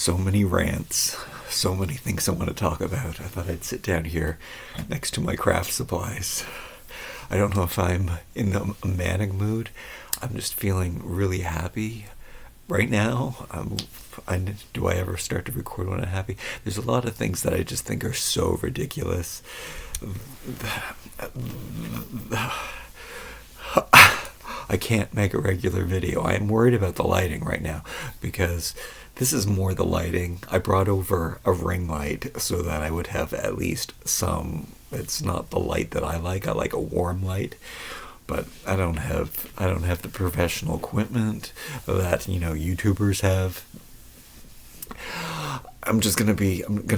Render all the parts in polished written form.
So many rants, so many things I want to talk about. I thought I'd sit down here next to my craft supplies. I don't know if I'm in a manic mood. I'm just feeling really happy right now. Do I ever start to record when I'm happy? There's a lot of things that I just think are so ridiculous. I can't make a regular video. I am worried about the lighting right now because this is more the lighting. I brought over a ring light so that I would have at least some. It's not the light that I like. I like a warm light, but I don't have the professional equipment that YouTubers have. I'm gonna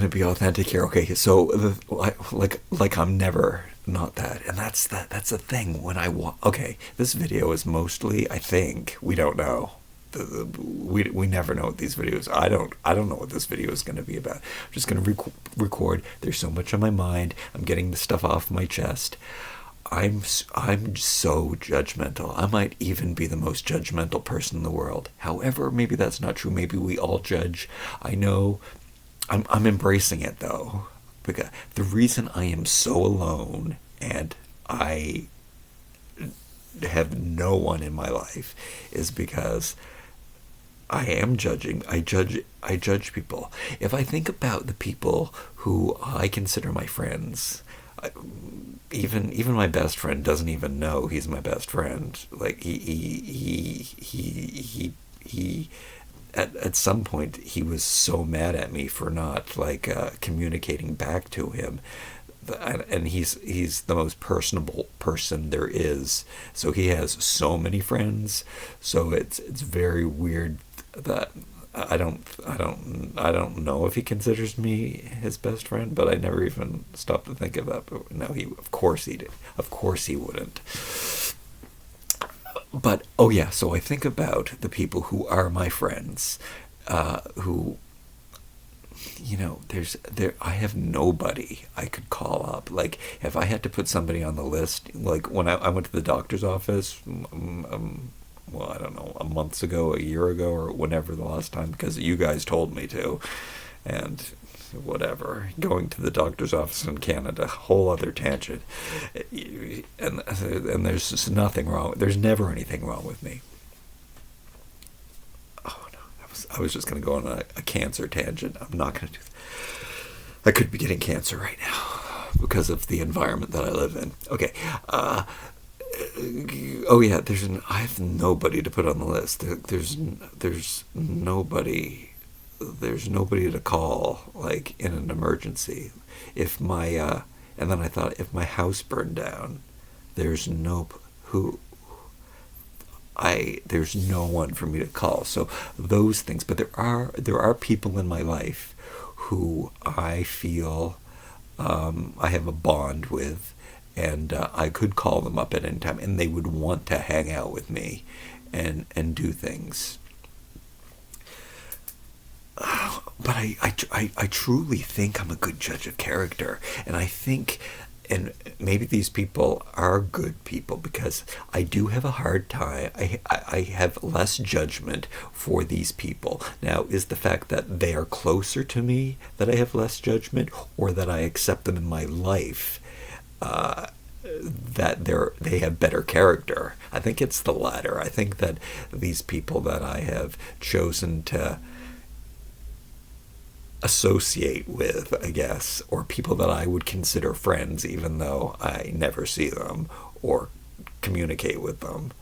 be authentic here. Okay, so I'm never not that, and that's the thing when okay, this video is mostly, I think, we don't know. We never know what these videos. I don't know what this video is going to be about. I'm just going to record. There's so much on my mind. I'm getting the stuff off my chest. I'm so judgmental. I might even be the most judgmental person in the world. However, maybe that's not true. Maybe we all judge. I know. I'm embracing it though, because the reason I am so alone and I have no one in my life is because I am judging. I judge people. If I think about the people who I consider my friends, even my best friend doesn't even know he's my best friend. Like he at some point he was so mad at me for not communicating back to him. And he's the most personable person there is. So he has so many friends. So it's very weird that I don't know if he considers me his best friend, but I never even stopped to think of that. But no, of course he did. Of course he wouldn't. But oh yeah, so I think about the people who are my friends, who. I have nobody I could call up. Like, if I had to put somebody on the list, like when I went to the doctor's office, well, I don't know, a year ago, or whenever the last time, because you guys told me to, and whatever, going to the doctor's office in Canada, whole other tangent, and there's just nothing wrong. There's never anything wrong with me. I was just going to go on a cancer tangent. I'm not going to do that. I could be getting cancer right now because of the environment that I live in. Okay. Oh yeah, I have nobody to put on the list. There's nobody to call, like, in an emergency. And then I thought, if my house burned down, there's no one for me to call. So those things, but there are people in my life who I feel I have a bond with, and I could call them up at any time, and they would want to hang out with me and do things. But I truly think I'm a good judge of character, and I think. And maybe these people are good people because I do have a hard time. I have less judgment for these people. Now, is the fact that they are closer to me that I have less judgment, or that I accept them in my life, that they have better character? I think it's the latter. I think that these people that I have chosen to associate with, I guess, or people that I would consider friends even though I never see them or communicate with them.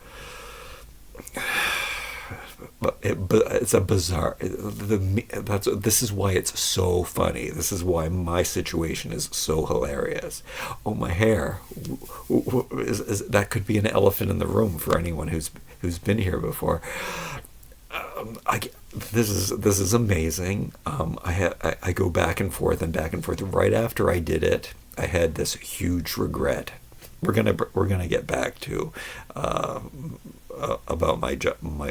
But it's a bizarre. This is why it's so funny. This is why my situation is so hilarious. Oh, my hair! That could be an elephant in the room for anyone who's been here before. This is amazing. I go back and forth. Right after I did it, I had this huge regret. We're gonna get back to about my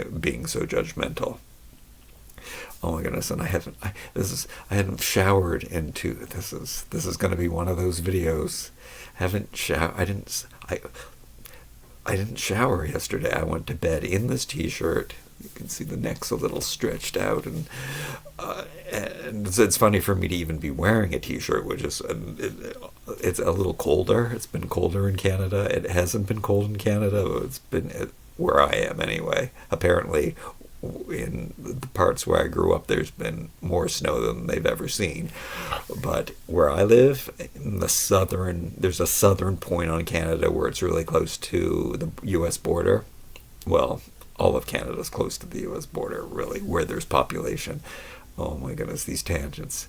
being so judgmental. Oh my goodness! And I hadn't showered into this is gonna be one of those videos. I didn't shower yesterday. I went to bed in this t-shirt. You can see the neck's a little stretched out, and it's funny for me to even be wearing a t-shirt, which is it's a little colder. It's been colder in Canada. It hasn't been cold in Canada. It's been where I am anyway. Apparently, in the parts where I grew up, there's been more snow than they've ever seen. But where I live, in there's a southern point on Canada where it's really close to the U.S. border. Well, all of Canada's close to the U.S. border, really, where there's population. Oh my goodness, these tangents.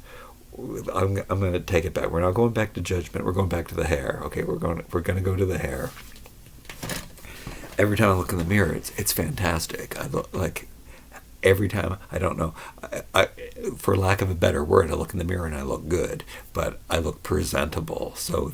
I'm going to take it back. We're not going back to judgment. We're going back to the hair. Okay, we're going to go to the hair. Every time I look in the mirror, it's fantastic. I look like every time. I don't know. I for lack of a better word, I look in the mirror and I look good, but I look presentable. So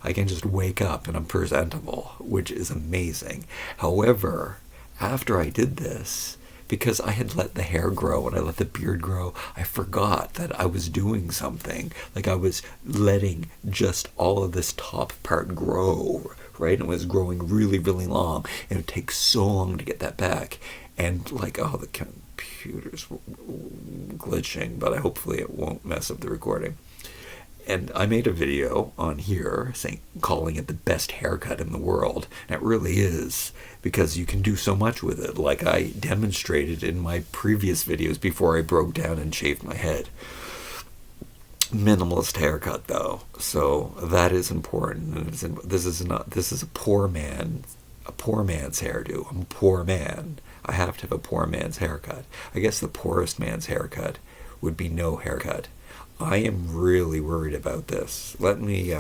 I can just wake up and I'm presentable, which is amazing. However, after I did this, because I had let the hair grow and I let the beard grow, I forgot that I was doing something. Like I was letting just all of this top part grow, right? And it was growing really, really long. And it would take so long to get that back. And like, oh, the computer's glitching, but hopefully it won't mess up the recording. And I made a video on here calling it the best haircut in the world. And it really is, because you can do so much with it, like I demonstrated in my previous videos before I broke down and shaved my head. Minimalist haircut, though, so that is important. This is a poor man's hairdo. I'm a poor man. I have to have a poor man's haircut. I guess the poorest man's haircut would be no haircut. I am really worried about this. Let me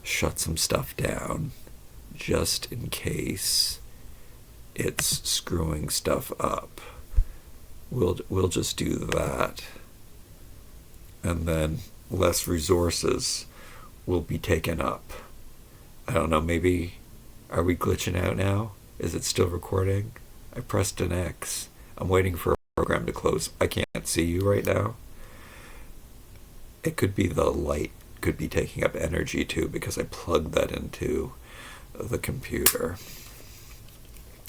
shut some stuff down just in case it's screwing stuff up. We'll just do that. And then less resources will be taken up. I don't know, maybe, are we glitching out now? Is it still recording? I pressed an X. I'm waiting for a program to close. I can't see you right now. It could be the light could be taking up energy too, because I plugged that into the computer.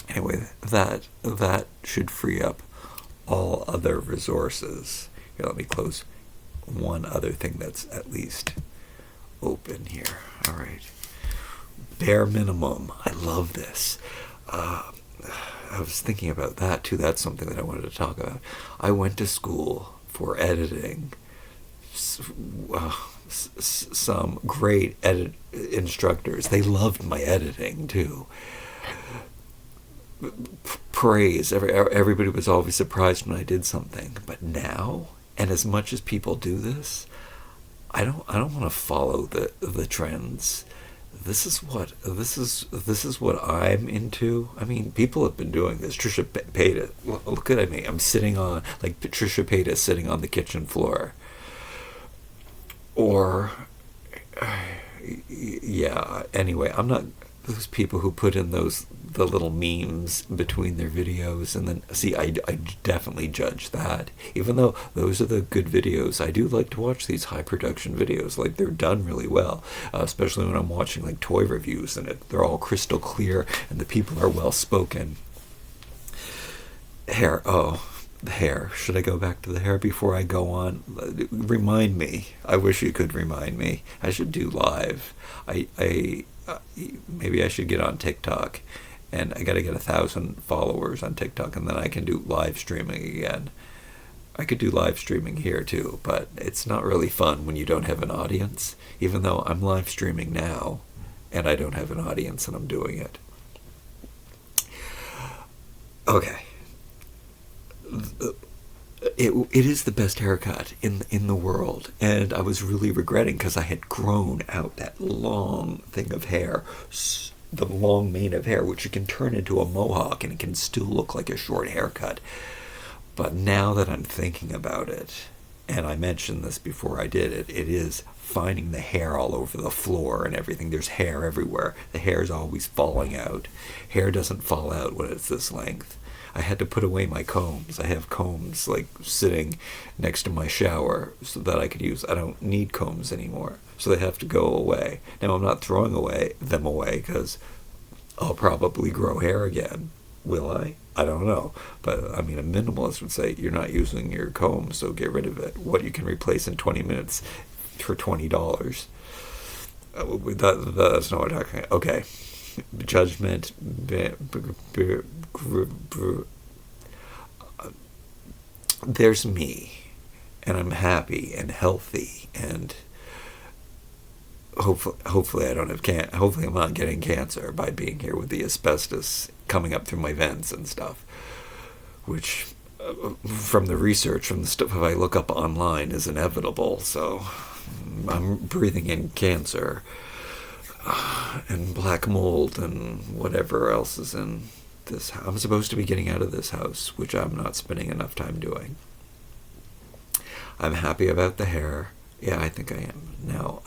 Anyway, that should free up all other resources. Here, let me close one other thing that's at least open here. All right. Bare minimum. I love this. I was thinking about that too. That's something that I wanted to talk about. I went to school for editing. Some great instructors. They loved my editing too. Praise. Everybody was always surprised when I did something. But now, and as much as people do this, I don't want to follow the trends. This is what I'm into. I mean, people have been doing this. Trisha Paytas. Look at me. I'm sitting on, like, Trisha Paytas sitting on the kitchen floor. Or, yeah, anyway, I'm not those people who put in the little memes between their videos, and then, see, I definitely judge that. Even though those are the good videos, I do like to watch these high production videos. Like, they're done really well, especially when I'm watching, like, toy reviews, and they're all crystal clear, and the people are well spoken. The hair. Should I go back to the hair before I go on? Remind me. I wish you could remind me. I should do live. Maybe I should get on TikTok, and I got to get 1,000 followers on TikTok, and then I can do live streaming again. I could do live streaming here too, but it's not really fun when you don't have an audience, even though I'm live streaming now, and I don't have an audience, and I'm doing it. Okay. It is the best haircut in the world, and I was really regretting, because I had grown out that long thing of hair, the long mane of hair, which you can turn into a mohawk and it can still look like a short haircut. But now that I'm thinking about it, and I mentioned this before I did it, it is finding the hair all over the floor and everything. There's hair everywhere. The hair is always falling out. Hair doesn't fall out when it's this length. I had to put away my combs. I have combs like sitting next to my shower so that I could use. I don't need combs anymore, so they have to go away. Now, I'm not throwing them away because I'll probably grow hair again. Will I? I don't know. But I mean, a minimalist would say you're not using your comb, so get rid of it. What you can replace in 20 minutes for $20. That's not what I'm talking about. Okay. Judgment. There's me, and I'm happy and healthy, and hopefully I don't have hopefully I'm not getting cancer by being here with the asbestos coming up through my vents and stuff, which from the research, from the stuff I look up online, is inevitable. So I'm breathing in cancer and black mold and whatever else is in this. I'm supposed to be getting out of this house, which I'm not spending enough time doing. I'm happy about the hair. Yeah, I think I am. Now,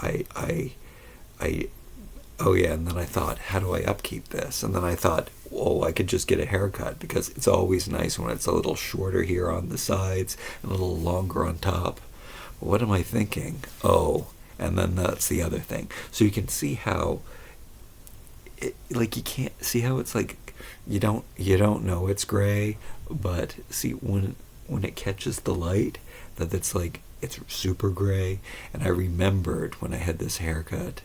oh yeah, and then I thought, how do I upkeep this? And then I thought, oh, I could just get a haircut, because it's always nice when it's a little shorter here on the sides and a little longer on top. What am I thinking? Oh, and then that's the other thing. So you can see how, like, you can't see how it's like, you don't know it's gray, but see when it catches the light, that it's like, it's super gray. And I remembered when I had this haircut,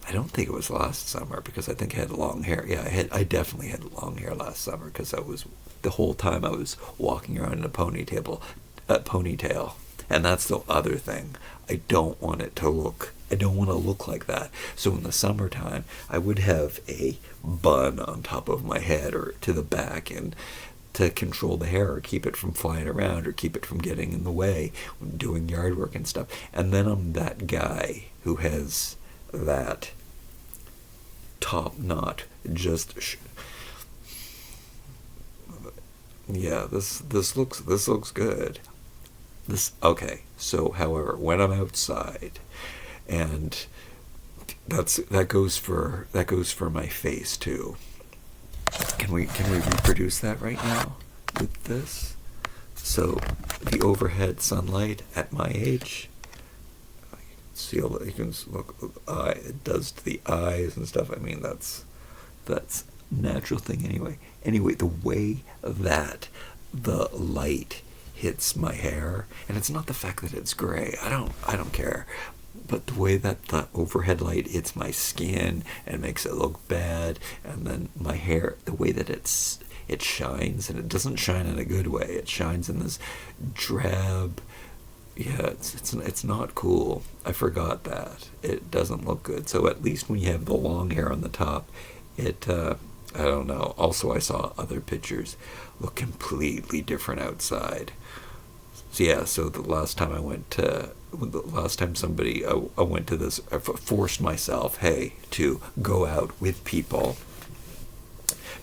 I don't think it was last summer, because I think I had long hair. Yeah, I definitely had long hair last summer, because the whole time I was walking around in a ponytail. And that's the other thing. I don't want to look like that. So in the summertime, I would have a bun on top of my head or to the back, and to control the hair or keep it from flying around or keep it from getting in the way when doing yard work and stuff. And then I'm that guy who has that top knot yeah, this looks good. So however, when I'm outside, and that goes for my face too. Can we reproduce that right now with this? So the overhead sunlight at my age, you can look, it does to the eyes and stuff. I mean, that's natural thing anyway. Anyway, the way that the light hits my hair, and it's not the fact that it's gray. I don't care. But the way that the overhead light hits my skin and makes it look bad, and then my hair, the way that it shines, and it doesn't shine in a good way. It shines in this drab. Yeah, it's not cool. I forgot that. It doesn't look good. So at least when you have the long hair on the top, I don't know. Also, I saw other pictures look completely different outside. So yeah, so the last time I went to this, I forced myself, hey, to go out with people,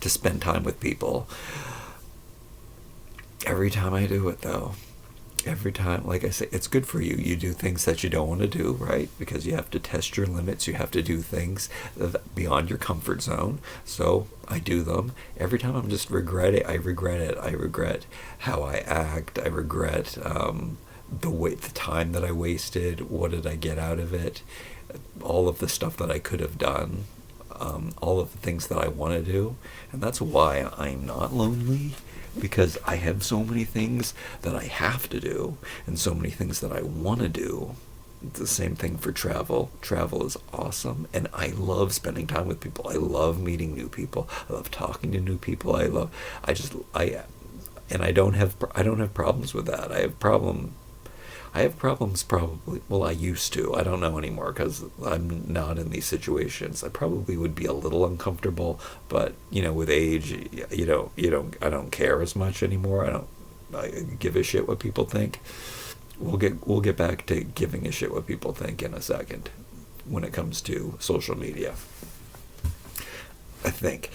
to spend time with people. Every time I do it, though, every time, like I say, it's good for you. You do things that you don't want to do, right? Because you have to test your limits. You have to do things beyond your comfort zone. So I do them. Every time I'm just regret it. I regret how I act. I regret the time that I wasted. What did I get out of it? All of the stuff that I could have done. All of the things that I want to do. And that's why I'm not lonely. Because I have so many things that I have to do, and so many things that I want to do. It's the same thing for travel. Travel is awesome, and I love spending time with people. I love meeting new people. I love talking to new people. I don't have problems with that. I have problems probably. Well, I used to. I don't know anymore because I'm not in these situations. I probably would be a little uncomfortable, but with age, I don't care as much anymore. I give a shit what people think. We'll get back to giving a shit what people think in a second when it comes to social media. I think.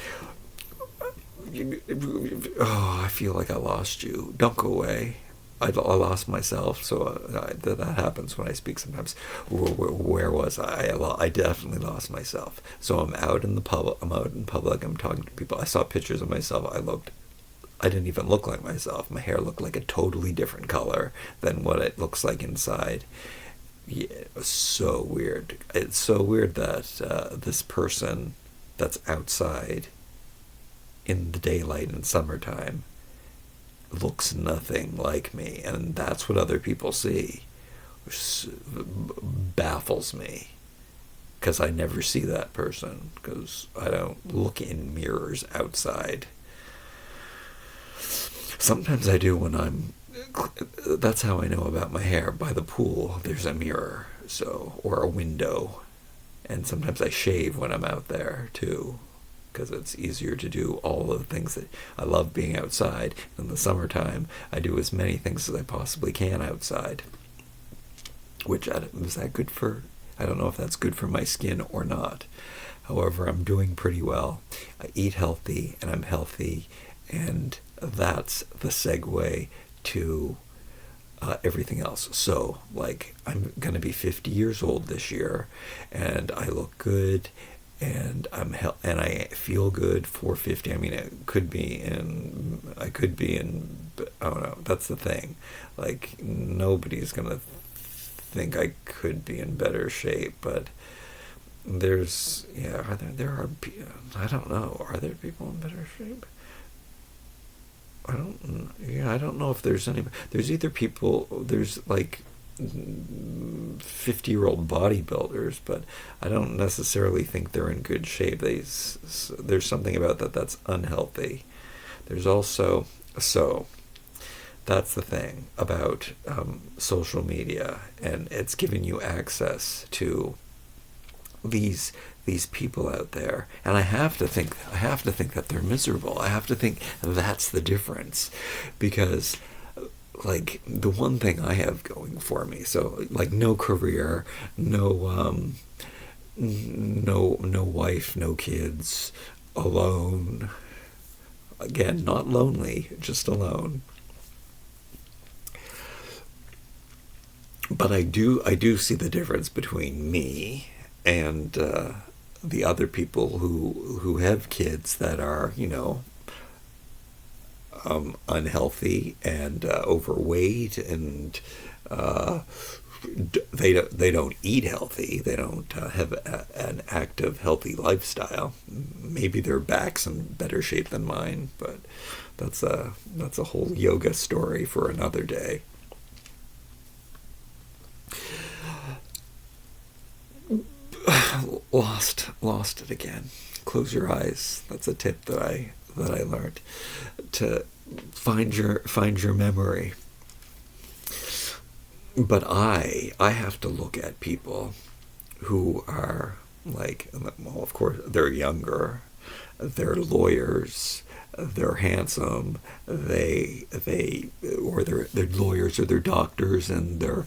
Oh, I feel like I lost you. Don't go away. I lost myself, so that happens when I speak sometimes. Where was I? I definitely lost myself. So I'm out in public. I'm talking to people. I saw pictures of myself. I didn't even look like myself. My hair looked like a totally different color than what it looks like inside. Yeah, it was so weird. It's so weird that this person that's outside in the daylight in summertime looks nothing like me, and that's what other people see, which baffles me, because I never see that person, because I don't look in mirrors outside. Sometimes I do when I'm, that's how I know about my hair. By the pool, there's a mirror, so, or a window. And sometimes I shave when I'm out there, too, because it's easier to do all of the things that I love being outside. In the summertime, I do as many things as I possibly can outside. Which, is that good for, I don't know if that's good for my skin or not. However, I'm doing pretty well. I eat healthy, and I'm healthy, and that's the segue to everything else. So, like, I'm going to be 50 years old this year, and I look good, and and I feel good for 50. I mean, I could be in, I don't know, that's the thing. Like, nobody's going to think I could be in better shape, but there's, yeah, I don't know, are there people in better shape? I don't know if there's any. There's either people, there's like 50-year-old bodybuilders, but I don't necessarily think they're in good shape. There's something about that's unhealthy. There's also, so that's the thing about social media, and it's giving you access to these people out there, and I have to think that they're miserable. I have to think that's the difference, because like the one thing I have going for me, so like no career, no wife, no kids, alone. Again, not lonely, just alone. But I do see the difference between me and the other people who have kids that are, unhealthy and overweight, and they don't eat healthy. They don't have an active, healthy lifestyle. Maybe their back's in better shape than mine, but that's a whole yoga story for another day. Lost it again. Close your eyes. That's a tip that I learned, to find your memory. But I have to look at people who are like, well, of course they're younger, they're lawyers, they're handsome, or they're lawyers, or they're doctors, and they're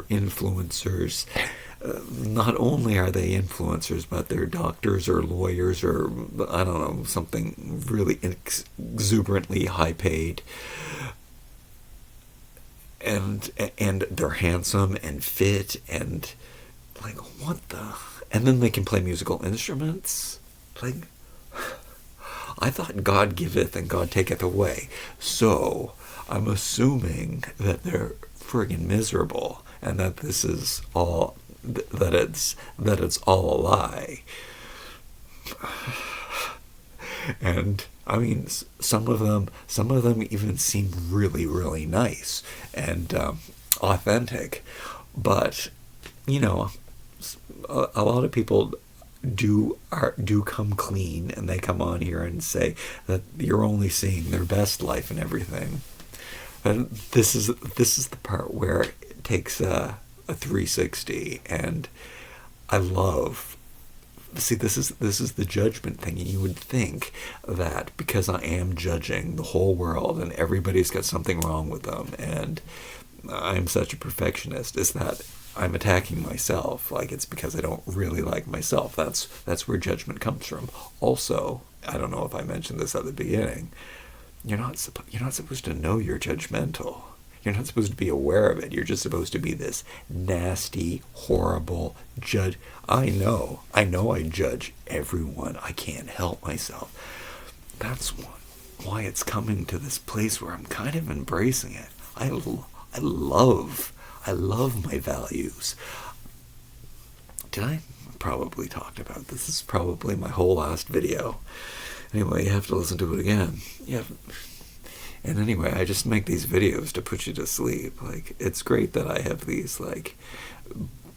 influencers. Not only are they influencers, but they're doctors or lawyers, or I don't know, something really exuberantly high paid, and they're handsome and fit, and like, what the, and then they can play musical instruments. Like, I thought God giveth and God taketh away, so I'm assuming that they're friggin' miserable, and that this is all, that it's all a lie. And I mean, some of them even seem really, really nice and authentic, but a lot of people do come clean, and they come on here and say that you're only seeing their best life and everything. And this is the part where it takes a 360, and I love. See, this is the judgment thing, and you would think that because I am judging the whole world and everybody's got something wrong with them, and I'm such a perfectionist, is that I'm attacking myself. Like, it's because I don't really like myself. That's where judgment comes from. Also, I don't know if I mentioned this at the beginning. You're not supposed to know you're judgmental. You're not supposed to be aware of it. You're just supposed to be this nasty, horrible judge. I know I judge everyone. I can't help myself. That's why it's coming to this place where I'm kind of embracing it. I love my values. Did I probably talked about this? This is probably my whole last video. Anyway, you have to listen to it again. Yeah. And anyway, I just make these videos to put you to sleep. Like, it's great that I have these, like,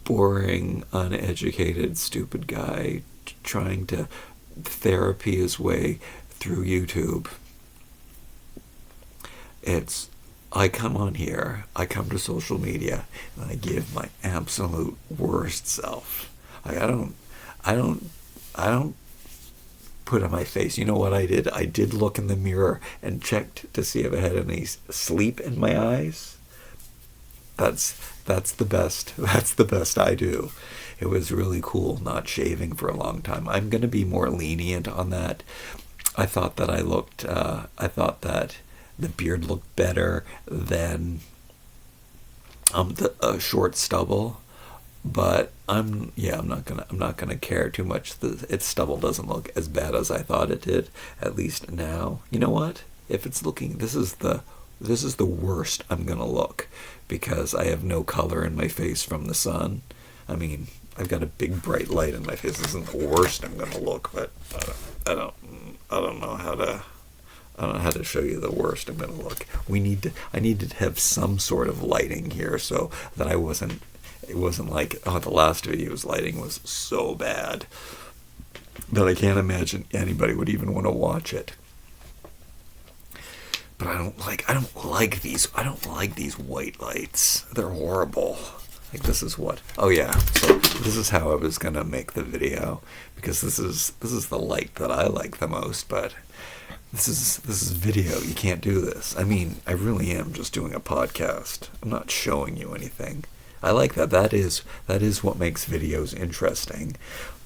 boring, uneducated, stupid guy trying to therapy his way through YouTube. I come on here, I come to social media, and I give my absolute worst self. Like, I don't put on my face. You know what I did? I did look in the mirror and checked to see if I had any sleep in my eyes. That's the best. That's the best I do. It was really cool not shaving for a long time. I'm gonna be more lenient on that. I thought that I thought that the beard looked better than the short stubble. But I'm not gonna care too much. Its stubble doesn't look as bad as I thought it did. At least now. You know what? If it's looking, this is the worst I'm gonna look, because I have no color in my face from the sun. I mean, I've got a big bright light in my face. This isn't the worst I'm gonna look, but I don't know how to. I don't know how to show you the worst I'm gonna look. I need to have some sort of lighting here so that it wasn't like, oh, the last video's lighting was so bad that I can't imagine anybody would even want to watch it. But I don't like these white lights. They're horrible. Like, this is what, oh yeah, so this is how I was gonna make the video, because this is the light that I like the most, but this is video. You can't do this. I mean, I really am just doing a podcast. I'm not showing you anything. I like that. That is what makes videos interesting.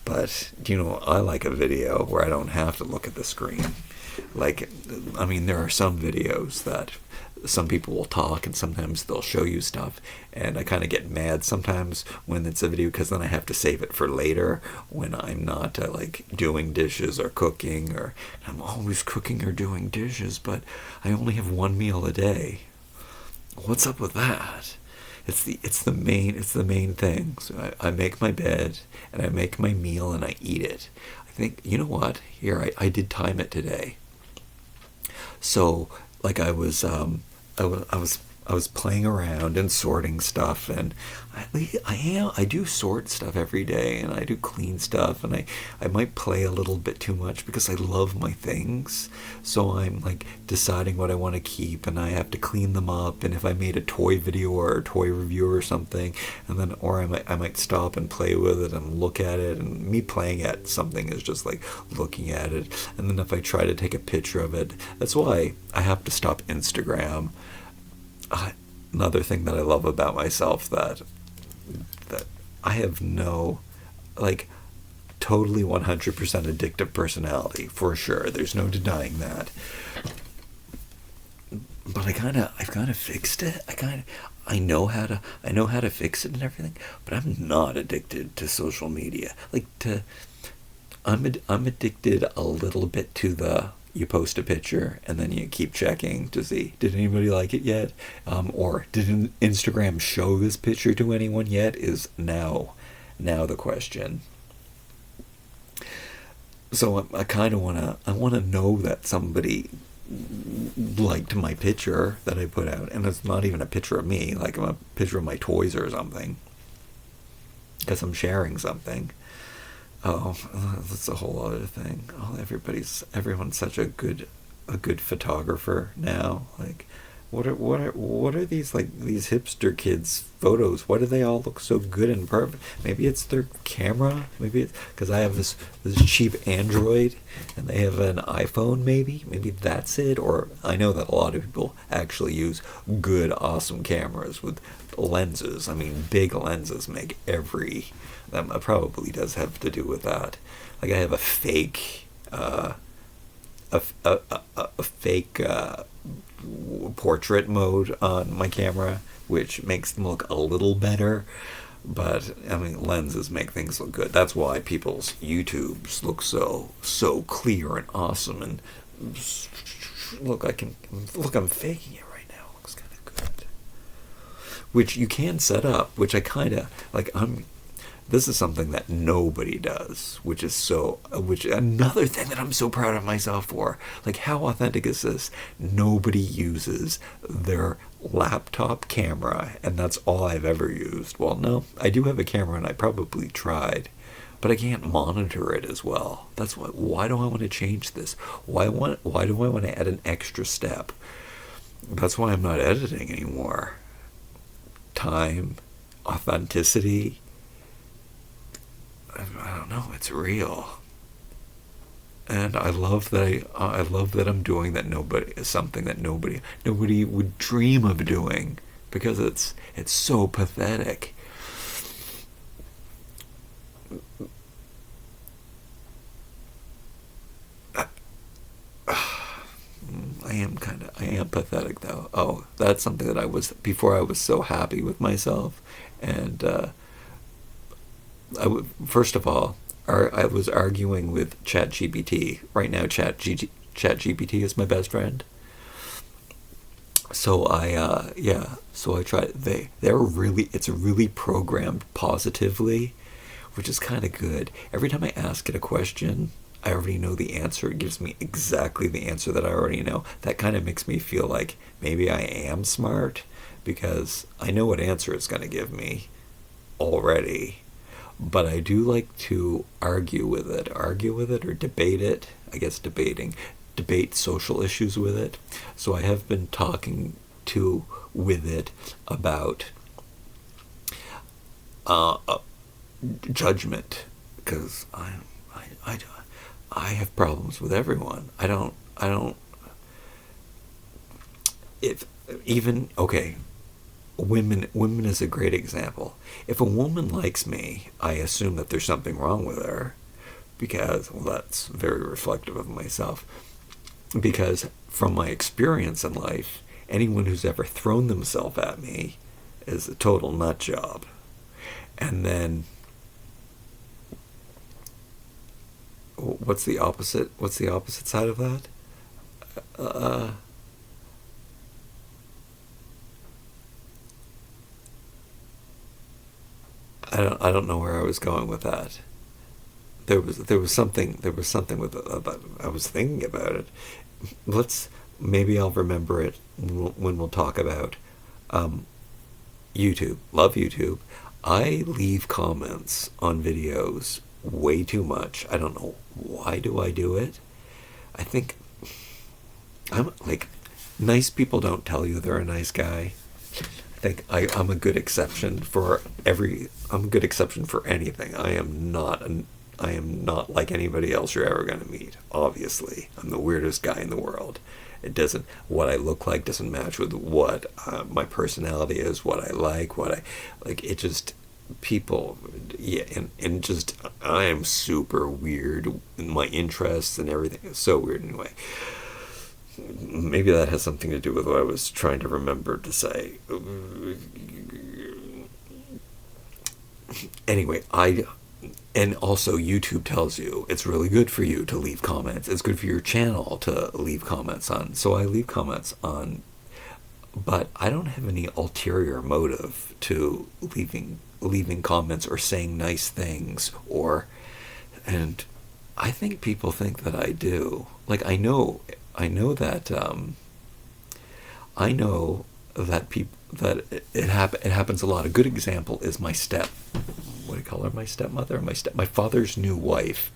But, I like a video where I don't have to look at the screen. Like, I mean, there are some videos that some people will talk and sometimes they'll show you stuff, and I kind of get mad sometimes when it's a video, because then I have to save it for later when I'm not like doing dishes or cooking, or I'm always cooking or doing dishes, but I only have one meal a day. What's up with that? It's the main thing. So I make my bed and I make my meal and I eat it. I think, you know what? Here, I did time it today. So, like, I was playing around and sorting stuff, and I do sort stuff every day, and I do clean stuff, and I might play a little bit too much because I love my things. So I'm like deciding what I want to keep, and I have to clean them up. And if I made a toy video or a toy review or something, and then I might stop and play with it and look at it. And me playing at something is just like looking at it. And then if I try to take a picture of it, that's why I have to stop Instagram. Another thing that I love about myself, that I have no, like, totally 100% addictive personality, for sure. There's no denying that. But I've kind of fixed it. I know how to fix it and everything. But I'm not addicted to social media. I'm addicted a little bit to the, you post a picture and then you keep checking to see, did anybody like it yet? Or did Instagram show this picture to anyone yet? Is now the question. So I kind of want to know that somebody liked my picture that I put out, and it's not even a picture of me, like a picture of my toys or something, because I'm sharing something. Oh, that's a whole other thing. Oh, everyone's such a good photographer now. Like, what are these, like, these hipster kids' photos? Why do they all look so good and perfect? Maybe it's their camera. Maybe it's because I have this cheap Android and they have an iPhone. Maybe that's it. Or I know that a lot of people actually use good, awesome cameras with lenses. I mean, big lenses make that probably does have to do with that. Like, I have a fake portrait mode on my camera, which makes them look a little better. But I mean, lenses make things look good. That's why people's YouTubes look so clear and awesome. And look, I'm faking it right now. It looks kind of good. Which you can set up. Which I kind of like. This is something that nobody does, which another thing that I'm so proud of myself for. Like, how authentic is this? Nobody uses their laptop camera, and that's all I've ever used. Well, no, I do have a camera, and I probably tried, but I can't monitor it as well. That's why do I want to change this? Why do I want to add an extra step? That's why I'm not editing anymore. Time, authenticity, I don't know, it's real. And I love that I'm doing something that nobody would dream of doing, because it's so pathetic. I am pathetic though. Oh, that's something that before I was so happy with myself. And first of all, I was arguing with ChatGPT. Right now, ChatGPT is my best friend. So I tried. It's really programmed positively, which is kind of good. Every time I ask it a question, I already know the answer. It gives me exactly the answer that I already know. That kind of makes me feel like maybe I am smart, because I know what answer it's going to give me already. But I do like to argue with it or debate it. I guess debate social issues with it. So I have been talking with it about judgment, because I have problems with everyone. I don't if even okay, women is a great example. If a woman likes me, I assume that there's something wrong with her, because, well, that's very reflective of myself, because from my experience in life, anyone who's ever thrown themselves at me is a total nut job. And then what's the opposite side of that? I don't know where I was going with that. There was something with about, I was thinking about it. Maybe I'll remember it when we'll talk about YouTube. Love YouTube. I leave comments on videos way too much. I don't know why do I do it. I think I'm like, nice people don't tell you they're a nice guy. I think I'm a good exception for anything. I am not like anybody else you're ever going to meet. Obviously, I'm the weirdest guy in the world. What I look like doesn't match with what my personality is, what I like, it just, people, yeah, and just, I am super weird in my interests and everything. It's so weird anyway. Maybe that has something to do with what I was trying to remember to say. Anyway, and also YouTube tells you it's really good for you to leave comments. It's good for your channel to leave comments on. So I leave comments on, but I don't have any ulterior motive to leaving comments or saying nice things, and I think people think that I do. Like, I know that people, that it happens a lot. A good example is what do you call her? My stepmother? My father's new wife.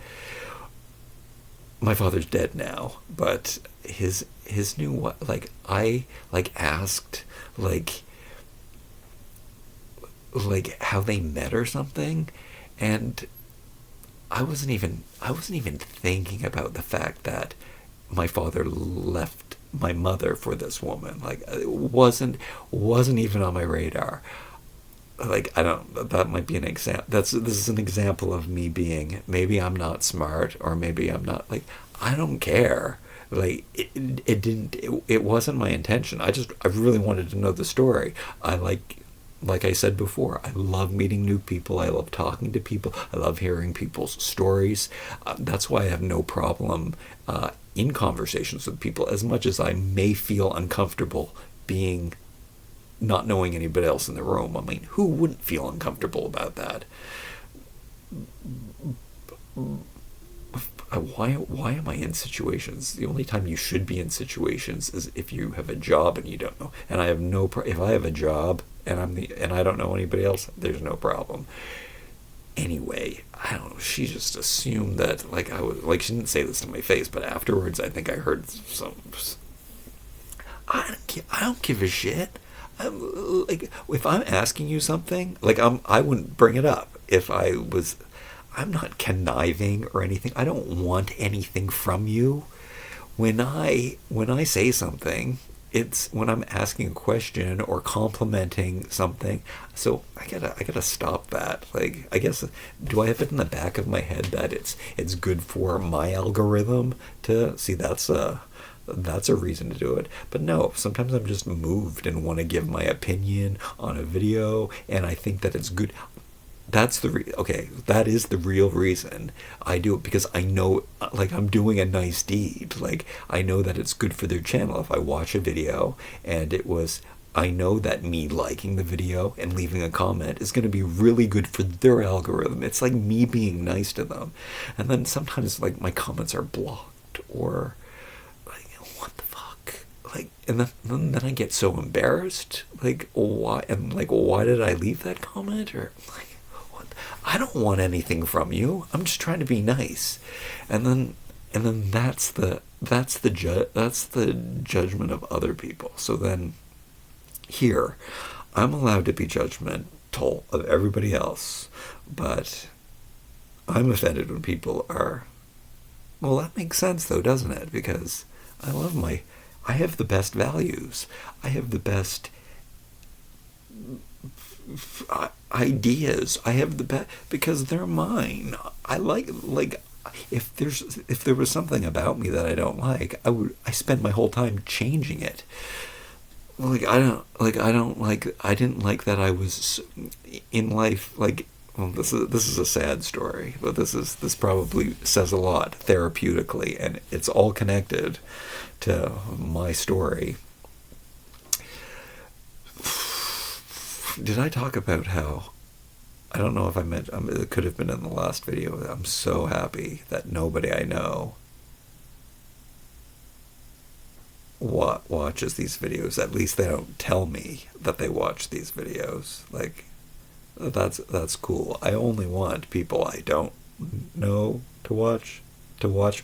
My father's dead now, but his new wife, I asked how they met or something, and I wasn't even thinking about the fact that my father left my mother for this woman. It wasn't even on my radar. That might be an example. This is an example of me being, maybe I'm not smart, or maybe I'm not, I don't care. It wasn't my intention. I really wanted to know the story. Like I said before, I love meeting new people. I love talking to people. I love hearing people's stories. That's why I have no problem in conversations with people, as much as I may feel uncomfortable not knowing anybody else in the room. I mean, who wouldn't feel uncomfortable about that? Why am I in situations? The only time you should be in situations is if you have a job and you don't know. And I have no if I have a job and I don't know anybody else, there's no problem. Anyway, I don't know. She just assumed that like I was like she didn't say this to my face, but afterwards I think I heard some. I don't give a shit. Like if I'm asking you something, like I wouldn't bring it up if I was. I'm not conniving or anything. I don't want anything from you. When I say something, it's when I'm asking a question or complimenting something. So I gotta stop that. Like I guess do I have it in the back of my head that it's good for my algorithm to see that's a reason to do it. But no, sometimes I'm just moved and want to give my opinion on a video and I think that it's good. Okay, that is the real reason I do it, because I know like I'm doing a nice deed. Like I know that it's good for their channel if I watch a video and I know that me liking the video and leaving a comment is going to be really good for their algorithm. It's like me being nice to them. And then sometimes like my comments are blocked or like what the fuck? Like and then I get so embarrassed. Like why did I leave that comment? Or like I don't want anything from you. I'm just trying to be nice. And then that's the judgment of other people. So then here I'm allowed to be judgmental of everybody else, but I'm offended when people are. Well, that makes sense though, doesn't it? Because I have the best values. I have the best ideas. I have the best because they're mine. I like if there was something about me that I don't like, I spend my whole time changing it. I didn't like that I was in life like. Well, this is a sad story, but this probably says a lot therapeutically, and it's all connected to my story. Did I talk about how, I don't know if I meant, it could have been in the last video, I'm so happy that nobody I know watches these videos. At least they don't tell me that they watch these videos. Like, that's cool. I only want people I don't know to watch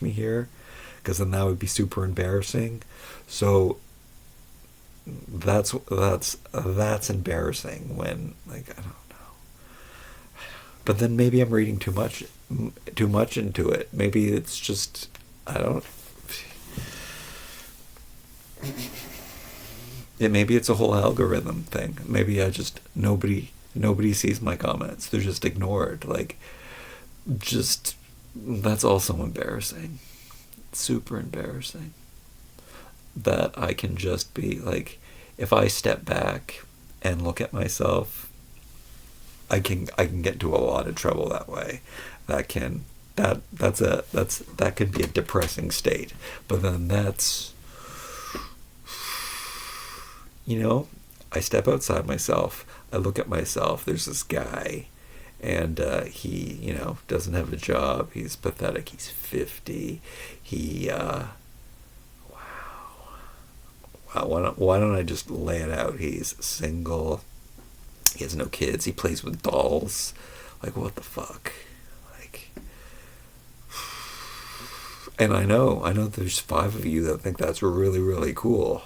me here, because then that would be super embarrassing. So that's embarrassing when, like, I don't know. But then maybe I'm reading too much into it. Maybe it's just, I don't. Maybe it's a whole algorithm thing. Maybe nobody sees my comments. They're just ignored. Like, just that's also embarrassing. Super embarrassing. That I can just be like, if I step back and look at myself, I can get into a lot of trouble that way. That can be a depressing state. But then that's, I step outside myself. I look at myself. There's this guy, and he, doesn't have a job. He's pathetic. He's 50. He, wow. Why don't I just lay it out? He's single. He has no kids. He plays with dolls. Like, what the fuck? Like, and I know there's 5 of you that think that's really, really cool.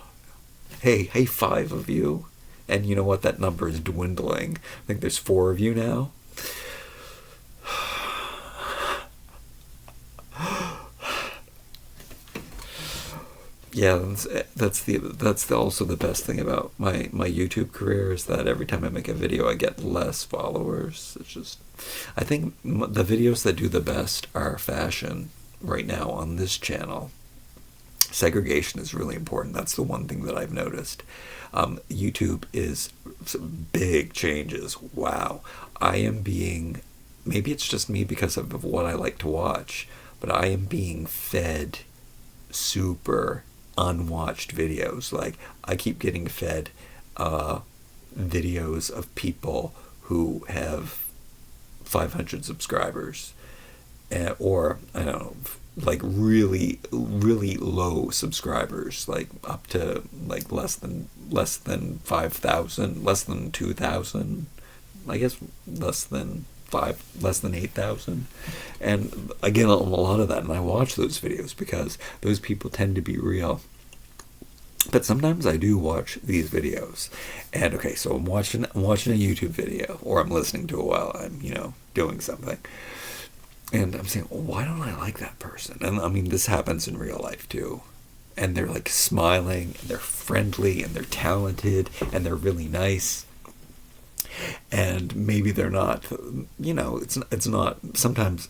Hey, 5 of you. And you know what? That number is dwindling. I think there's 4 of you now. Yeah, that's also the best thing about my YouTube career, is that every time I make a video, I get less followers. It's just, I think the videos that do the best are fashion right now on this channel. Segregation is really important. That's the one thing that I've noticed. YouTube is some big changes. Wow. I am being, maybe it's just me because of what I like to watch, but I am being fed super unwatched videos. Like, I keep getting fed videos of people who have 500 subscribers, or I don't know, like really really low subscribers, like up to like less than 5,000, less than 2,000, I guess less than 8,000. And I get a lot of that, and I watch those videos because those people tend to be real. But sometimes I do watch these videos, and okay, so I'm watching a YouTube video, or I'm listening to it while I'm, doing something, and I'm saying, well, why don't I like that person? And I mean, this happens in real life too. And they're like smiling, and they're friendly, and they're talented, and they're really nice. And maybe they're not, it's not. Sometimes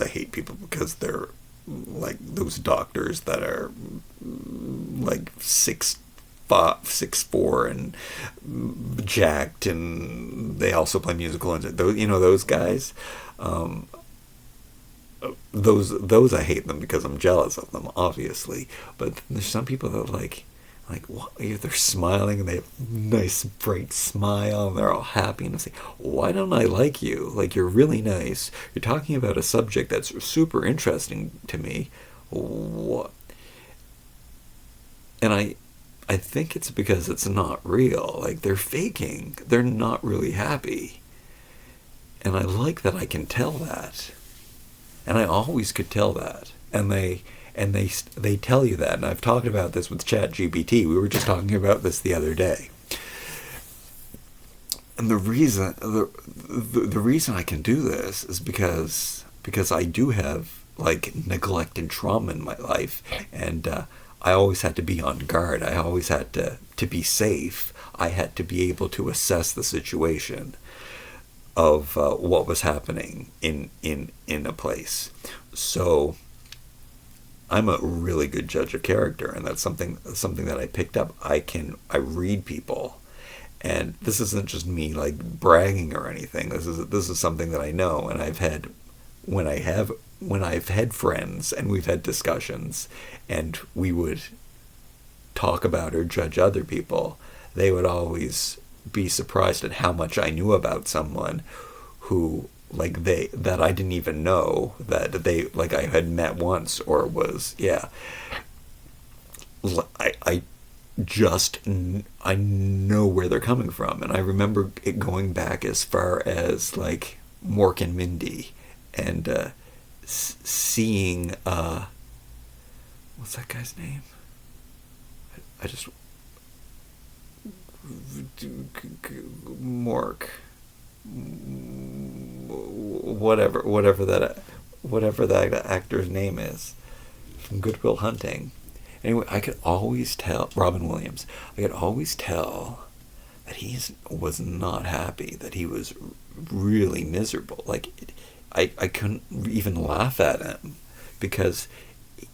I hate people because they're like those doctors that are like 6'4" and jacked, and they also play musical instruments. Those guys. Those I hate them because I'm jealous of them, obviously. But there's some people that like what? They're smiling and they have a nice bright smile and they're all happy, and I say, why don't I like you? Like, you're really nice. You're talking about a subject that's super interesting to me. What? And I think it's because it's not real. Like, they're faking. They're not really happy. And I like that I can tell that. And I always could tell that. And they tell you that. And I've talked about this with ChatGPT. We were just talking about this the other day. And the reason I can do this is because I do have like neglect and trauma in my life, and I always had to be on guard. I always had to be safe. I had to be able to assess the situation of what was happening in a place. So I'm a really good judge of character, and that's something that I picked up. I read people, and this isn't just me like bragging or anything. This is something that I know, and I've had when I've had friends and we've had discussions, and we would talk about or judge other people. They would always be surprised at how much I knew about someone who that I didn't even know that they like I had met once, or was I know where they're coming from. And I remember it going back as far as like Mork and Mindy, and seeing what's that guy's name? I just Mork, whatever that actor's name is from Good Will Hunting. Anyway, I could always tell, Robin Williams, I could always tell that he was not happy, that he was really miserable. Like, I couldn't even laugh at him because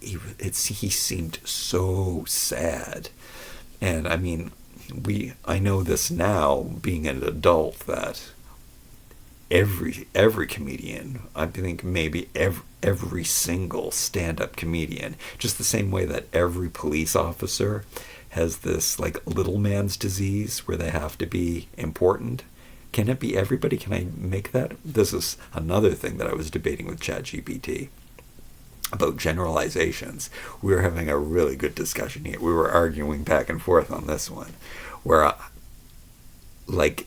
he seemed so sad. And I mean, I know this now, being an adult, that every comedian, I think maybe every single stand-up comedian, just the same way that every police officer has this like little man's disease where they have to be important. Can it be everybody? Can I make that? This is another thing that I was debating with ChatGPT about generalizations. We were having a really good discussion here. We were arguing back and forth on this one, where like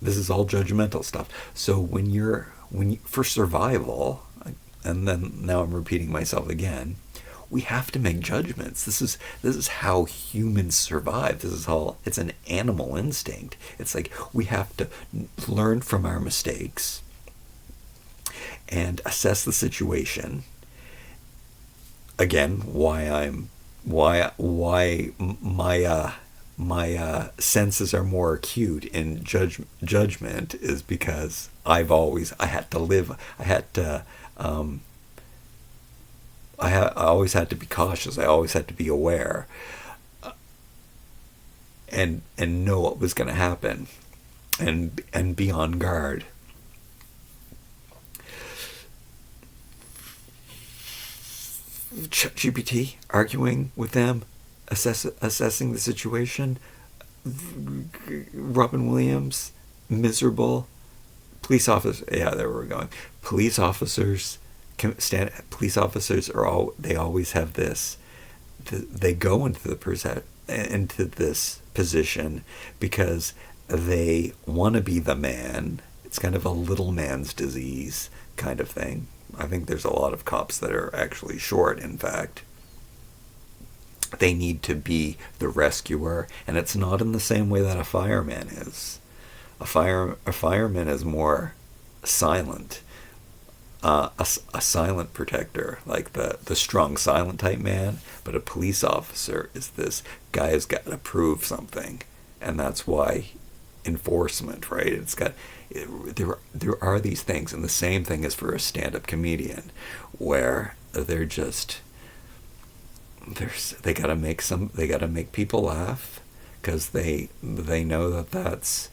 this is all judgmental stuff. So when you for survival, and then now I'm repeating myself again, we have to make judgments. This is how humans survive. It's an animal instinct. It's like we have to learn from our mistakes and assess the situation. Again, why my senses are more acute in judgment is because I always had to be cautious. I always had to be aware, and know what was going to happen, and be on guard. GPT, arguing with them, assessing the situation. Robin Williams, miserable. Police officers, yeah, there we're going. Police officers police officers they always have this. They go into this position because they want to be the man. It's kind of a little man's disease kind of thing. I think there's a lot of cops that are actually short, in fact. They need to be the rescuer, and it's not in the same way that a fireman is. A fireman is more silent, a silent protector, like the strong silent type man. But a police officer is this guy who's got to prove something, and that's why enforcement, right? There are these things, and the same thing is for a stand-up comedian, where they gotta make people laugh, because they know that that's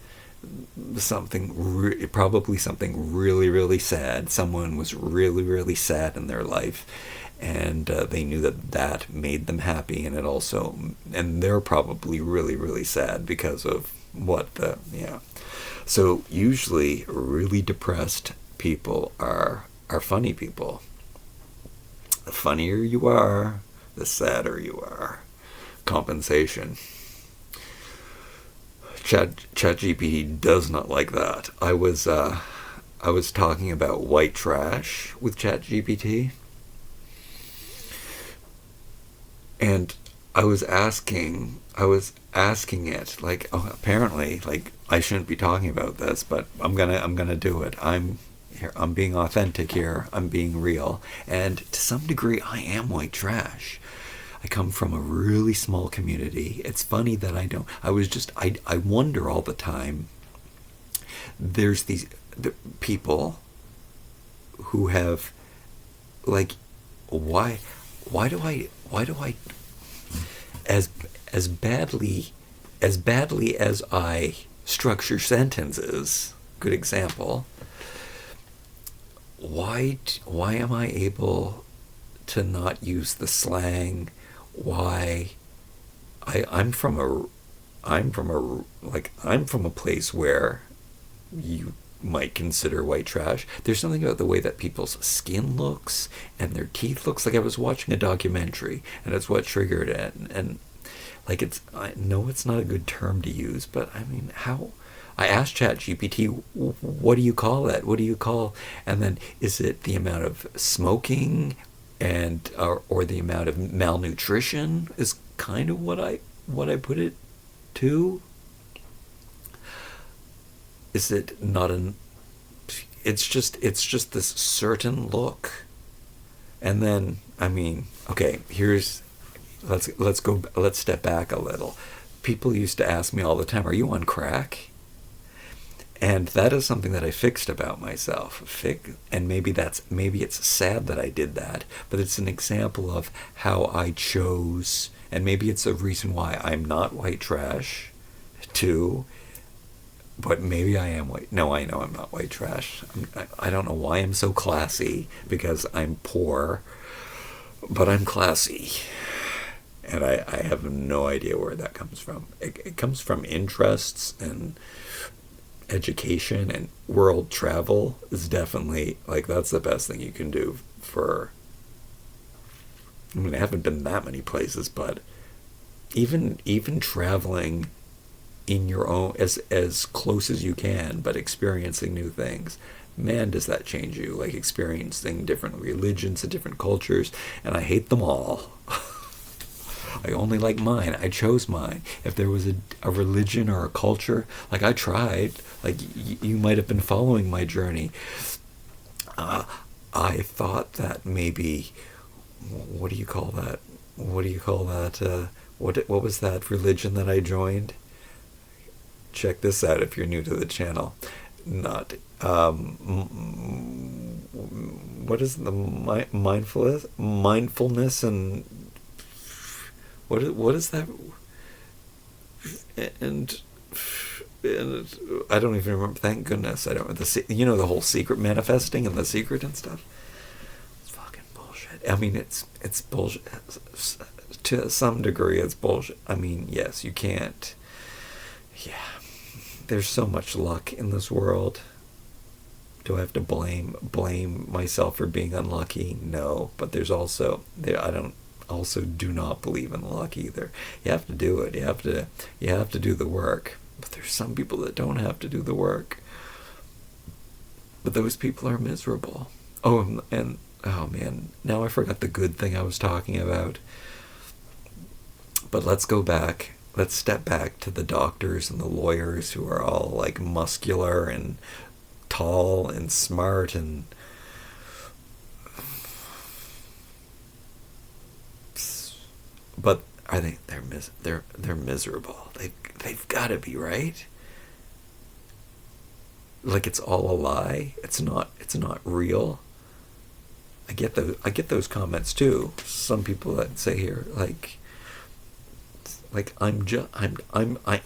probably something really, really sad. Someone was really, really sad in their life, and they knew that made them happy, and they're probably really, really sad because of yeah. So usually really depressed people are funny people. The funnier you are, the sadder you are. Compensation. ChatGPT does not like that. I was talking about white trash with ChatGPT, and I was asking it, like, oh, apparently, like, I shouldn't be talking about this, but I'm gonna do it. I'm being authentic here. I'm being real, and to some degree, I am white trash. I come from a really small community. It's funny that I wonder all the time. There's these people who have, like, why do I, as badly as I structure sentences, good example, why am I able to not use the slang? Why I'm from a place where you might consider white trash. There's something about the way that people's skin looks and their teeth looks. Like, I was watching a documentary, and it's what triggered it. And like, I know it's not a good term to use, but I mean, how? I asked ChatGPT, what do you call that? What do you call? And then, is it the amount of smoking and or the amount of malnutrition? Is kind of what I put it to. Is it not it's just this certain look. And then, I mean, okay, let's step back a little. People used to ask me all the time, are you on crack? And that is something that I fixed about myself. And maybe it's sad that I did that, but it's an example of how I chose, and maybe it's a reason why I'm not white trash, too. But maybe I am white. No, I know I'm not white trash. I don't know why I'm so classy, because I'm poor, but I'm classy. And I have no idea where that comes from. It comes from interests and education, and world travel is definitely, like, that's the best thing you can do for, I mean, I haven't been that many places, but even traveling in your own, as close as you can, but experiencing new things, man, does that change you. Like, experiencing different religions and different cultures, and I hate them all. I only like mine. I chose mine. If there was a religion or a culture, like, I tried, like, you might have been following my journey. I thought that maybe, what do you call that? What was that religion that I joined? Check this out if you're new to the channel. Not what is the mindfulness and what is that? And I don't even remember. Thank goodness I don't. The whole secret manifesting and the secret and stuff. It's fucking bullshit. I mean, it's bullshit. To some degree, it's bullshit. I mean, yes, you can't. Yeah, there's so much luck in this world. Do I have to blame myself for being unlucky? No, but there's also there. I don't also do not believe in luck either. You have to do it. You have to do the work. But there's some people that don't have to do the work. But those people are miserable. Oh, and oh man, now I forgot the good thing I was talking about. But let's go back. Let's step back to the doctors and the lawyers who are all like muscular and tall and smart and but are they're miserable. They've got to be, right? Like it's all a lie. It's not real. I get those comments too. Some people that say here like I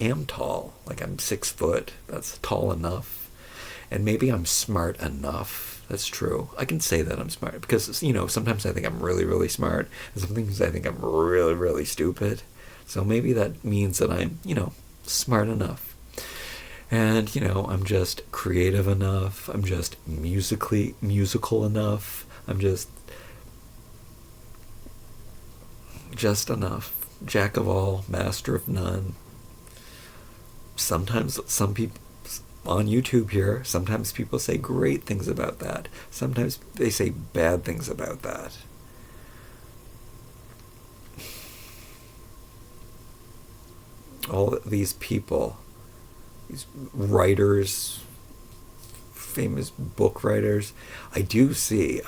am tall. Like I'm 6 foot. That's tall enough. And maybe I'm smart enough. That's true. I can say that I'm smart because sometimes I think I'm really really smart, and sometimes I think I'm really really stupid. So maybe that means that I'm smart enough. And I'm just creative enough. I'm just musical enough. I'm just enough. Jack of all, master of none. Sometimes some people on YouTube here, sometimes people say great things about that. Sometimes they say bad things about that. All these people, these writers, famous book writers, I do see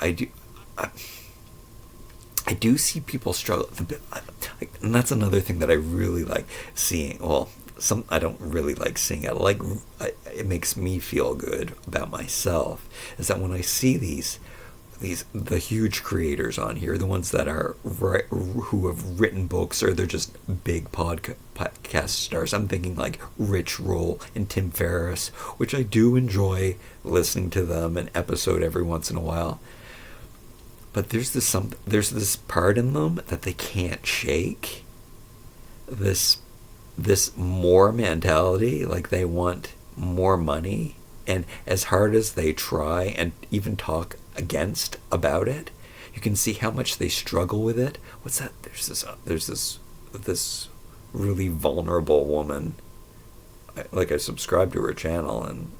people struggle, and that's another thing that I really like seeing. Well, I don't really like seeing it. It makes me feel good about myself. Is that when I see the huge creators on here, the ones that are who have written books, or they're just big podcast stars. I'm thinking like Rich Roll and Tim Ferriss, which I do enjoy listening to them an episode every once in a while. But there's this part in them that they can't shake. This more mentality, like they want more money, and as hard as they try and even talk against about it, you can see how much they struggle with it. What's that? There's this really vulnerable woman. I subscribed to her channel, and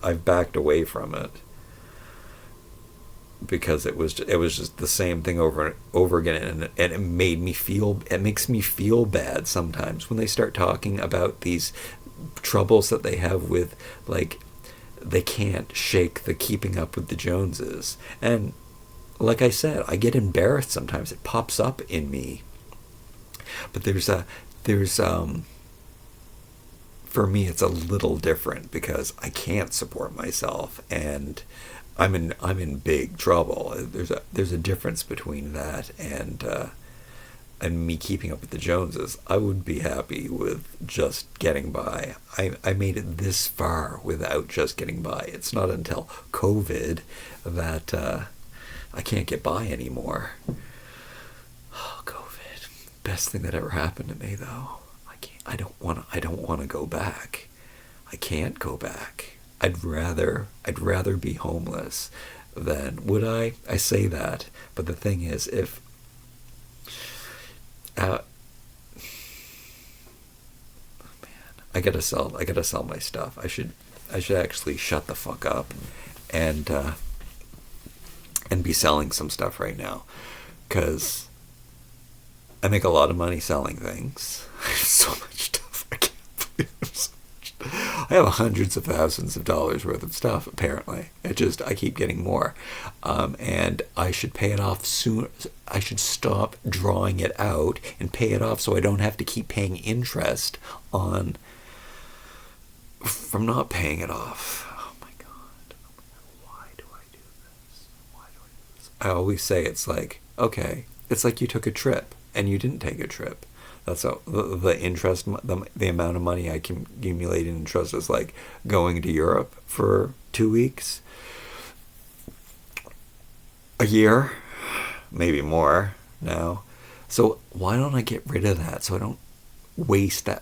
I've backed away from it because it was just the same thing over and over again, and it makes me feel bad sometimes when they start talking about these troubles that they have with they can't shake the keeping up with the Joneses. And like I said, I get embarrassed sometimes. It pops up in me. But there's for me it's a little different because I can't support myself, and I'm in big trouble. There's a difference between that and me keeping up with the Joneses. I would be happy with just getting by. I made it this far without just getting by. It's not until COVID that I can't get by anymore. Oh, COVID, best thing that ever happened to me though. I don't want to go back. I can't go back. I'd rather be homeless than would I? I say that, but the thing is, if man, I gotta sell my stuff. I should actually shut the fuck up and be selling some stuff right now, because I make a lot of money selling things. I have so much stuff. I can't believe it. I have hundreds of thousands of dollars worth of stuff, apparently. I keep getting more. And I should pay it off soon. I should stop drawing it out and pay it off so I don't have to keep paying interest from not paying it off. Oh my God. Why do I do this? I always say it's like, okay, it's like you took a trip and you didn't take a trip. That's the interest, the amount of money I accumulate in interest is like going to Europe for 2 weeks, a year, maybe more now. So why don't I get rid of that so I don't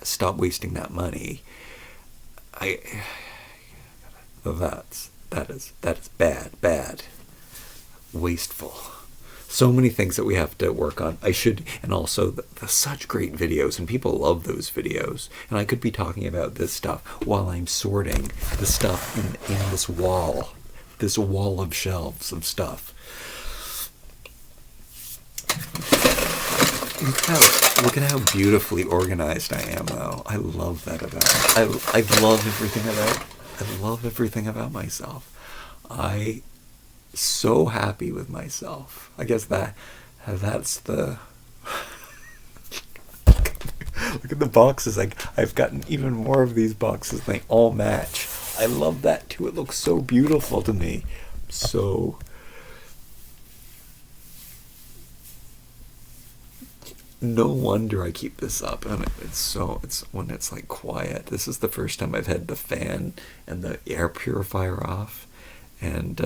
stop wasting that money? I that is bad, wasteful. So many things that we have to work on. I should, and also the such great videos, and people love those videos. And I could be talking about this stuff while I'm sorting the stuff in this wall of shelves of stuff. Look at how beautifully organized I am, though. I love that about it. I love everything about myself. I so happy with myself. I guess that's the look at the boxes. I've gotten even more of these boxes. They all match. I love that too. It looks so beautiful to me. So no wonder I keep this up, and it's when it's like quiet. This is the first time I've had the fan and the air purifier off, and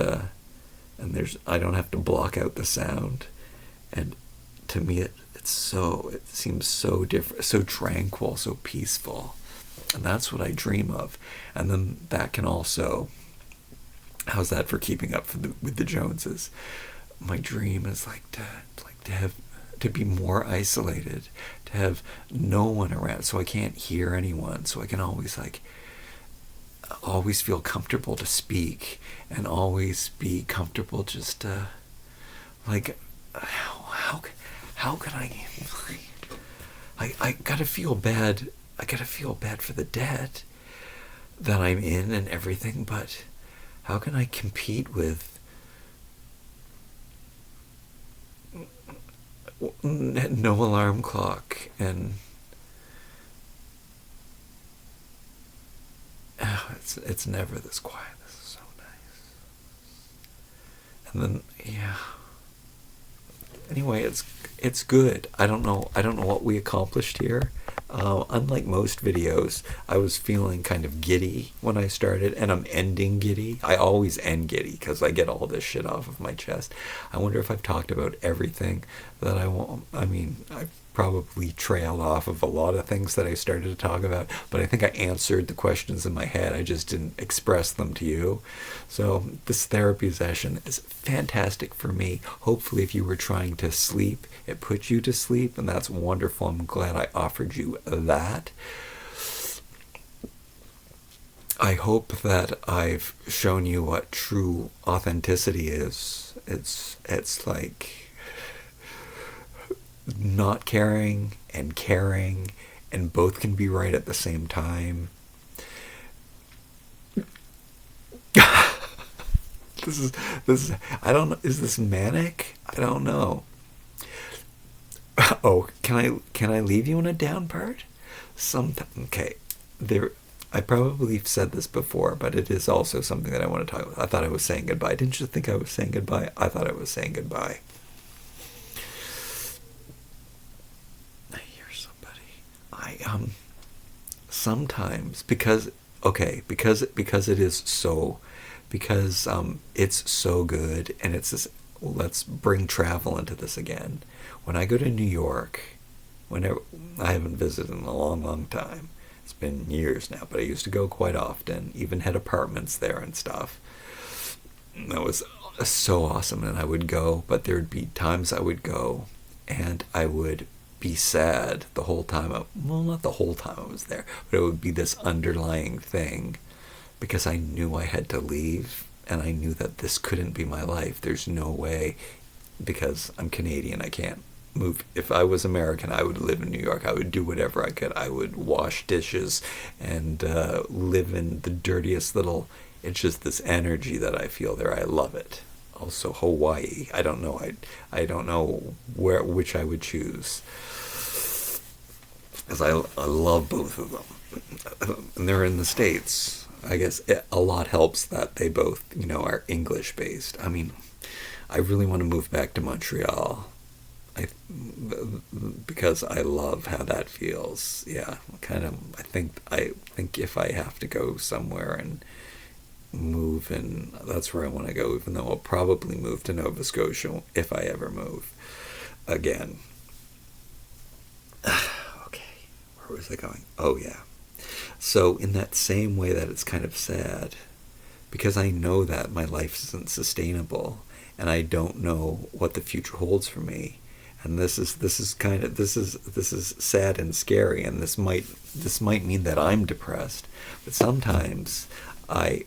I don't have to block out the sound, and to me it seems so different, so tranquil, so peaceful, and that's what I dream of. And then that can also, how's that for keeping up with the Joneses? My dream is to be more isolated, to have no one around, so I can't hear anyone, so I can always feel comfortable to speak, and always be comfortable just to, how can I gotta feel bad. I gotta feel bad for the debt that I'm in and everything, but how can I compete with no alarm clock and it's never this quiet. This is so nice. And then anyway, it's good. I don't know what we accomplished here. Unlike most videos, I was feeling kind of giddy when I started, and I'm ending giddy. I always end giddy because I get all this shit off of my chest. I wonder if I've talked about everything that I want. I mean, I've probably trailed off of a lot of things that I started to talk about, but I think I answered the questions in my head. I just didn't express them to you. So this therapy session is fantastic for me. Hopefully, if you were trying to sleep, it put you to sleep, and that's wonderful. I'm glad I offered you that. I hope that I've shown you what true authenticity is. It's like not caring, and both can be right at the same time. This is I don't know, is this manic? I don't know. Oh, can I leave you in a down part? Okay. I probably said this before, but it is also something that I want to talk about. I thought I was saying goodbye. Didn't you think I was saying goodbye? I thought I was saying goodbye. I hear somebody. Sometimes because it's so good, and it's this. Let's bring travel into this again. When I go to New York, whenever I haven't visited in a long time. It's been years now, but I used to go quite often, even had apartments there and stuff. That was so awesome, and I would go, but there would be times I would go, and I would be sad the whole time. Well, not the whole time I was there, but it would be this underlying thing, because I knew I had to leave, and I knew that this couldn't be my life. There's no way, because I'm Canadian, I can't move. If I was American, I would live in New York. I would do whatever I could. I would wash dishes and live in the dirtiest little. It's just this energy that I feel there. I love it. Also Hawaii. I don't know. I don't know which I would choose, because I love both of them. And they're in the States. I guess a lot helps that they both are English based. I mean, I really want to move back to Montreal. Because I love how that feels. Yeah, I think if I have to go somewhere and move, and that's where I want to go, even though I'll probably move to Nova Scotia if I ever move again. Okay, where was I going? Oh yeah. So in that same way that it's kind of sad, because I know that my life isn't sustainable, and I don't know what the future holds for me, and this is sad and scary, and this might mean that I'm depressed. But sometimes I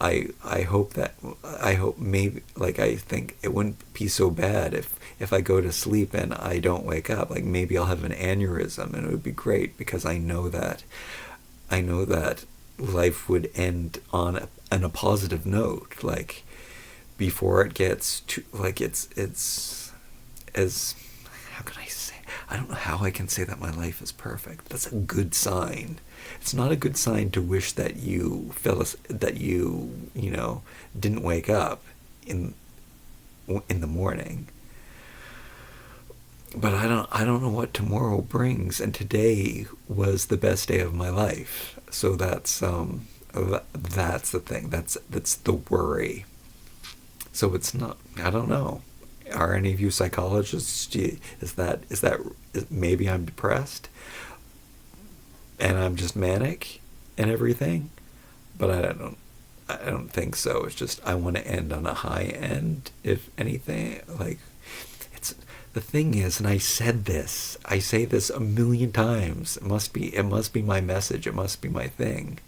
I hope maybe, like, I think it wouldn't be so bad if I go to sleep and I don't wake up. Like, maybe I'll have an aneurysm and it would be great, because I know that life would end on a positive note, like, before it gets to, like, it's as, how can I say, I don't know how I can say that my life is perfect. That's a good sign. It's not a good sign to wish that you didn't wake up in the morning. But I don't know what tomorrow brings, and today was the best day of my life. So that's the thing. That's the worry. So it's not, I don't know. Are any of you psychologists? Maybe I'm depressed and I'm just manic and everything, but I don't think so. It's just I want to end on a high end, if anything. Like, it's the thing is, and I say this a million times. It must be my message. It must be my thing.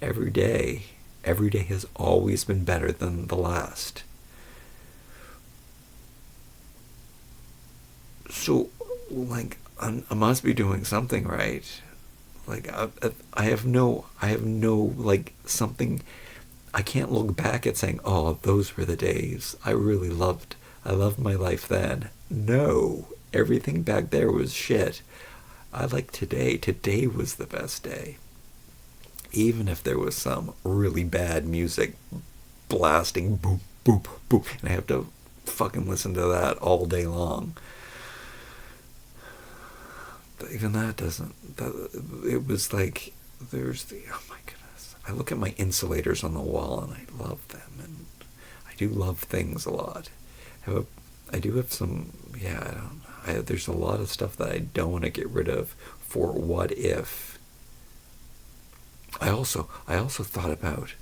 Every day, every day has always been better than the last. So, like, I must be doing something right. Like, I have no, like, something. I can't look back at saying, oh, those were the days I loved my life then. No, everything back there was shit. I like today. Today was the best day. Even if there was some really bad music blasting, boom, boom, boom, and I have to fucking listen to that all day long. But even that doesn't. It was like, there's the, oh my goodness. I look at my insulators on the wall and I love them, and I do love things a lot. I do have some, yeah, I don't. There's a lot of stuff that I don't want to get rid of for what if. I also thought about,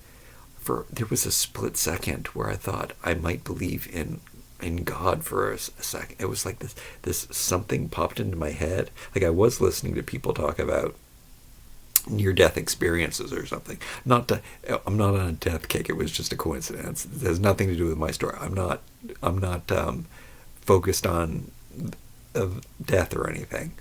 there was a split second where I thought I might believe in God for a second. It was like this something popped into my head. Like, I was listening to people talk about near death experiences or something. I'm not on a death kick. It was just a coincidence. It has nothing to do with my story. I'm not focused on death or anything.